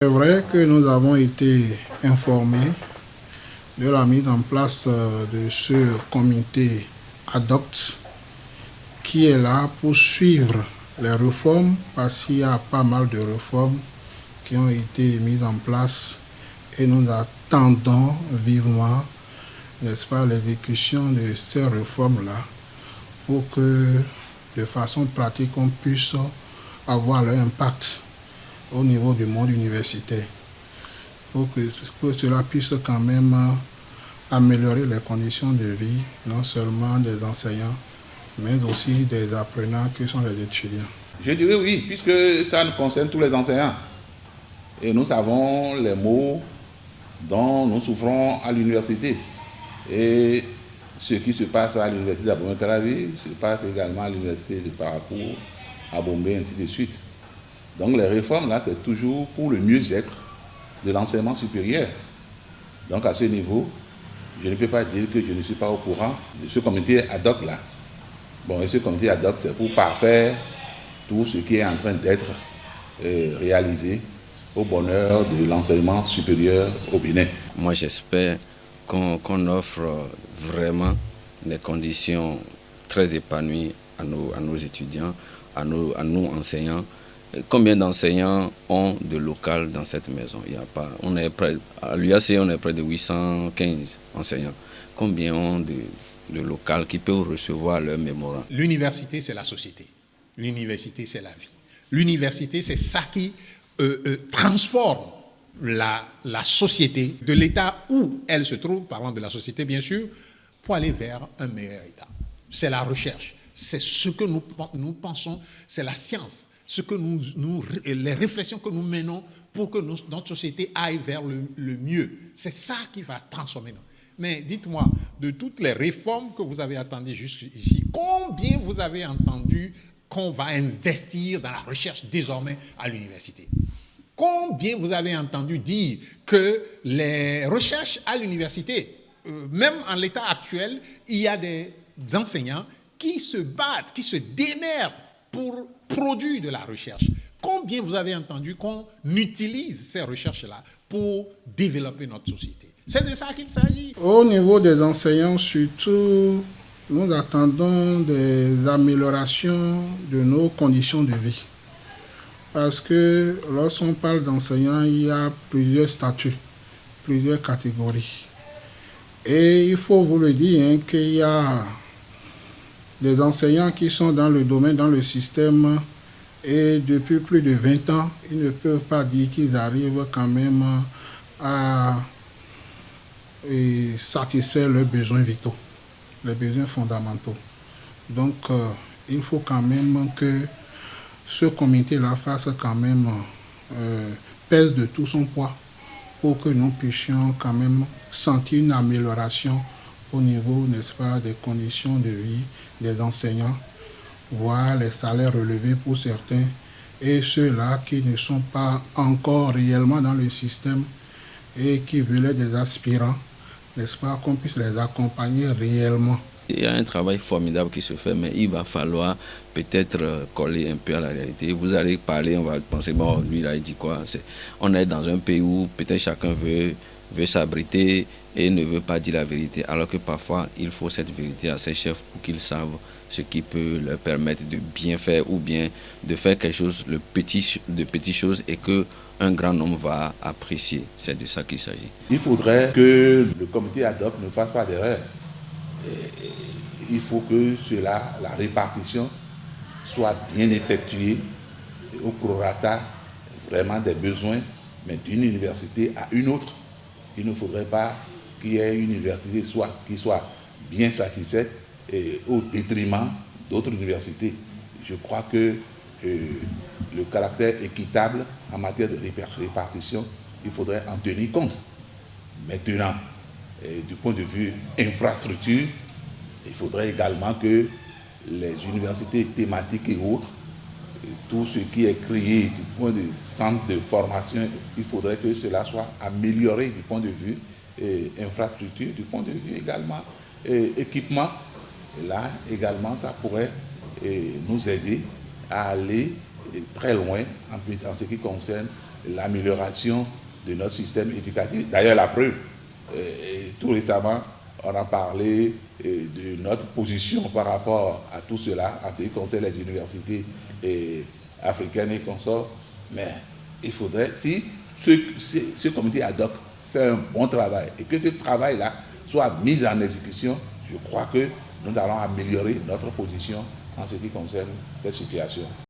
C'est vrai que nous avons été informés de la mise en place de ce comité ad hoc qui est là pour suivre les réformes, parce qu'il y a pas mal de réformes qui ont été mises en place et nous attendons vivement, n'est-ce pas, l'exécution de ces réformes-là pour que de façon pratique on puisse avoir leur impact au niveau du monde universitaire, pour que cela puisse quand même améliorer les conditions de vie, non seulement des enseignants, mais aussi des apprenants qui sont les étudiants. Je dirais oui, puisque ça nous concerne tous les enseignants. Et nous savons les maux dont nous souffrons à l'université. Et ce qui se passe à l'université d'Abomey-Calavi se passe également à l'université de Paracourt, à Bombay, ainsi de suite. Donc les réformes, là, c'est toujours pour le mieux-être de l'enseignement supérieur. Donc à ce niveau, je ne peux pas dire que je ne suis pas au courant de ce comité ad hoc là. Bon, et ce comité ad hoc, c'est pour parfaire tout ce qui est en train d'être réalisé au bonheur de l'enseignement supérieur au Bénin. Moi, j'espère qu'on offre vraiment des conditions très épanouies à nos étudiants, à nous enseignants. Combien d'enseignants ont de local dans cette maison? Il y a pas. À l'UAC, on est près de 815 enseignants. Combien ont de local qui peuvent recevoir leur mémoire? L'université, c'est la société. L'université, c'est la vie. L'université, c'est ça qui transforme la société de l'état où elle se trouve, parlant de la société bien sûr, pour aller vers un meilleur état. C'est la recherche, c'est ce que nous pensons, c'est la science, les réflexions que nous menons pour que notre société aille vers le mieux. C'est ça qui va transformer nous. Mais dites-moi, de toutes les réformes que vous avez attendues juste ici, combien vous avez entendu qu'on va investir dans la recherche désormais à l'université? Combien vous avez entendu dire que les recherches à l'université, même en l'état actuel, il y a des enseignants qui se battent, qui se démerdent pour produire de la recherche? Combien vous avez entendu qu'on utilise ces recherches-là pour développer notre société? C'est de ça qu'il s'agit. Au niveau des enseignants, surtout, nous attendons des améliorations de nos conditions de vie. Parce que lorsqu'on parle d'enseignants, il y a plusieurs statuts, plusieurs catégories. Et il faut vous le dire qu'il y a des enseignants qui sont dans le domaine, dans le système, et depuis plus de 20 ans, ils ne peuvent pas dire qu'ils arrivent quand même à satisfaire leurs besoins vitaux, les besoins fondamentaux. Donc, il faut quand même que ce comité-là fasse quand même, pèse de tout son poids pour que nous puissions quand même sentir une amélioration au niveau, n'est-ce pas, des conditions de vie des enseignants, voire les salaires relevés pour certains, et ceux-là qui ne sont pas encore réellement dans le système et qui veulent des aspirants, n'est-ce pas, qu'on puisse les accompagner réellement. Il y a un travail formidable qui se fait, mais il va falloir peut-être coller un peu à la réalité. Vous allez parler, on va penser, bon, lui, là, il dit quoi? On est dans un pays où peut-être chacun veut s'abriter et ne veut pas dire la vérité, alors que parfois, il faut cette vérité à ses chefs pour qu'ils savent ce qui peut leur permettre de bien faire ou bien de faire quelque chose de petites choses et qu'un grand nombre va apprécier. C'est de ça qu'il s'agit. Il faudrait que le comité ad hoc ne fasse pas d'erreur. Il faut que la répartition soit bien effectuée au prorata vraiment des besoins, mais d'une université à une autre. Il ne faudrait pas qu'il y ait une université qui soit bien satisfaite au détriment d'autres universités. Je crois que le caractère équitable en matière de répartition, il faudrait en tenir compte. Maintenant, du point de vue infrastructure, il faudrait également que les universités thématiques et autres, tout ce qui est créé du point de centre de formation, il faudrait que cela soit amélioré du point de vue infrastructure, du point de vue également équipement. Et là également, ça pourrait nous aider à aller très loin en ce qui concerne l'amélioration de notre système éducatif. D'ailleurs, la preuve, tout récemment, on a parlé de notre position par rapport à tout cela, en ce qui concerne les universités africaines et consorts. Mais il faudrait, si ce comité ad hoc fait un bon travail et que ce travail-là soit mis en exécution, je crois que nous allons améliorer notre position en ce qui concerne cette situation.